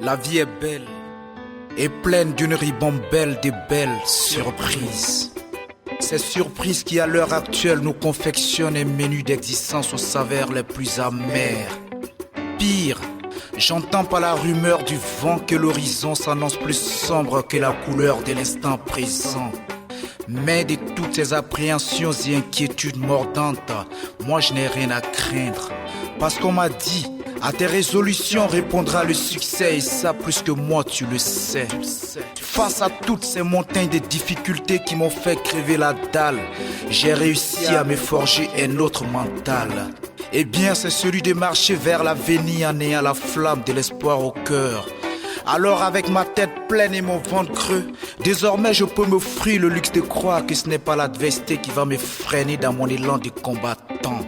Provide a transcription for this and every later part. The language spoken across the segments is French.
La vie est belle et pleine d'une ribambelle de belles surprises. Ces surprises qui à l'heure actuelle nous confectionnent un menu d'existence aux saveurs les plus amères. Pire, j'entends par la rumeur du vent que l'horizon s'annonce plus sombre que la couleur de l'instant présent. Mais de toutes ces appréhensions et inquiétudes mordantes, moi je n'ai rien à craindre. Parce qu'on m'a dit, à tes résolutions répondra le succès, et ça plus que moi tu le sais. Face à toutes ces montagnes de difficultés qui m'ont fait crever la dalle, j'ai réussi à me forger un autre mental. Eh bien c'est celui de marcher vers l'avenir en ayant la flamme de l'espoir au cœur. Alors avec ma tête pleine et mon ventre creux, désormais je peux m'offrir le luxe de croire que ce n'est pas l'adversité qui va me freiner dans mon élan de combattant.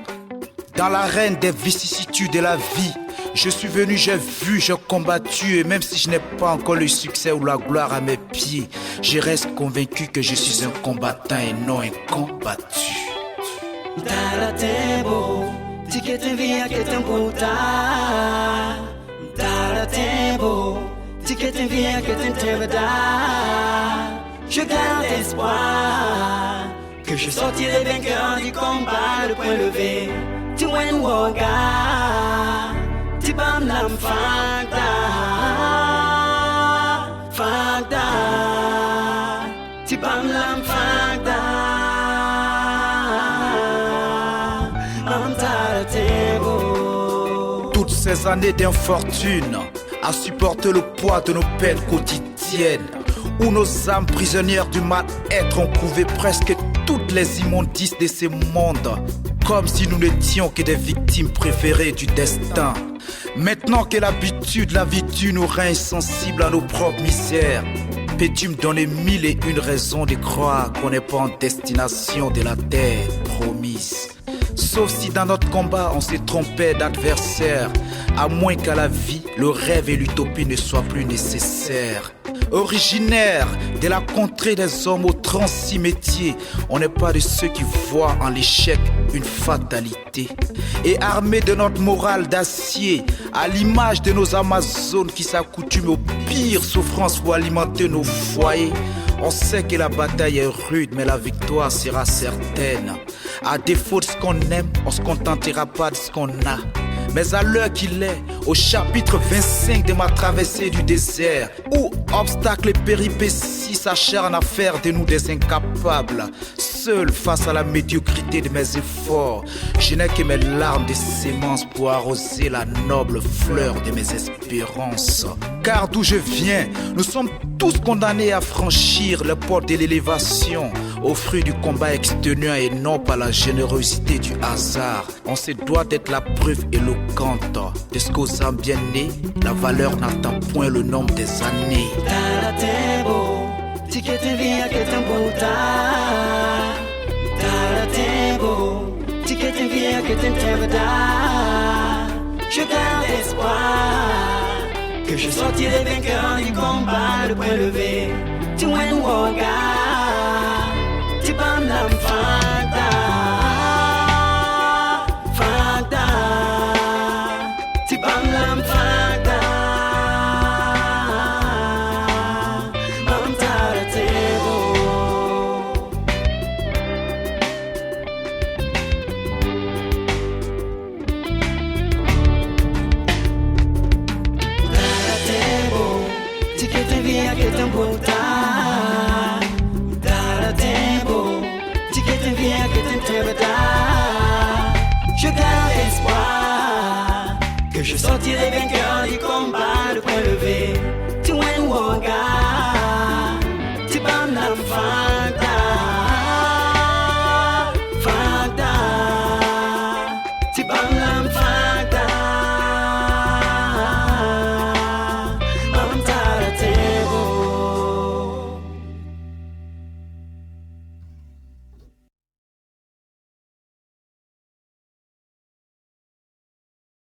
Dans l'arène des vicissitudes de la vie, je suis venu, j'ai vu, j'ai combattu, et même si je n'ai pas encore le succès ou la gloire à mes pieds, je reste convaincu que je suis un combattant et non un combattu. Mtala tembo, tikete via que tempo ta. Mtala tembo, tikete via que tempo da. Je garde espoir que je sortirai vainqueur du combat, le point levé. Tu wen woga, tu bam lam fagda, fagda, tu bam lam fagda, mtala tembo. Toutes ces années d'infortune à supporter le poids de nos peines quotidiennes, où nos âmes prisonnières du mal-être ont couvé presque toutes les immondices de ce monde, comme si nous n'étions que des victimes préférées du destin. Maintenant que l'habitude, la vie tue nous rend insensibles à nos propres misères, peux-tu me donner 1001 raisons de croire qu'on n'est pas en destination de la terre promise? Sauf si dans notre combat on s'est trompé d'adversaire, à moins qu'à la vie le rêve et l'utopie ne soient plus nécessaires. Originaire de la contrée des hommes aux 36 métiers, on n'est pas de ceux qui voient en l'échec une fatalité. Et armés de notre morale d'acier, à l'image de nos Amazones qui s'accoutument aux pires souffrances pour alimenter nos foyers, on sait que la bataille est rude, mais la victoire sera certaine. À défaut de ce qu'on aime, on se contentera pas de ce qu'on a. Mais à l'heure qu'il est, au chapitre 25 de ma traversée du désert, où obstacles et péripéties s'acharnent à faire de nous des incapables, seul face à la médiocrité de mes efforts, je n'ai que mes larmes de sémences pour arroser la noble fleur de mes espérances. Car d'où je viens, nous sommes tous condamnés à franchir le port de l'élévation, au fruit du combat exténuant et non par la générosité du hasard. On se doit d'être la preuve éloquente de ce qu'aux âmes bien nées, la valeur n'atteint point le nombre des années. Mtala tembo, tikete via que tempo ta. Mtala tembo, tikete via que tempo da. Je garde espoir que je sortirai vainqueur du combat, le point levé. Tu wen woga, tu bam lam fagda, fagda, tu bam lam fagda, mtala tembo. Mtala tembo, tikete via que tempo ta. Mtala tembo, tikete via que tempo da. Je garde espoir que je sortirai vainqueur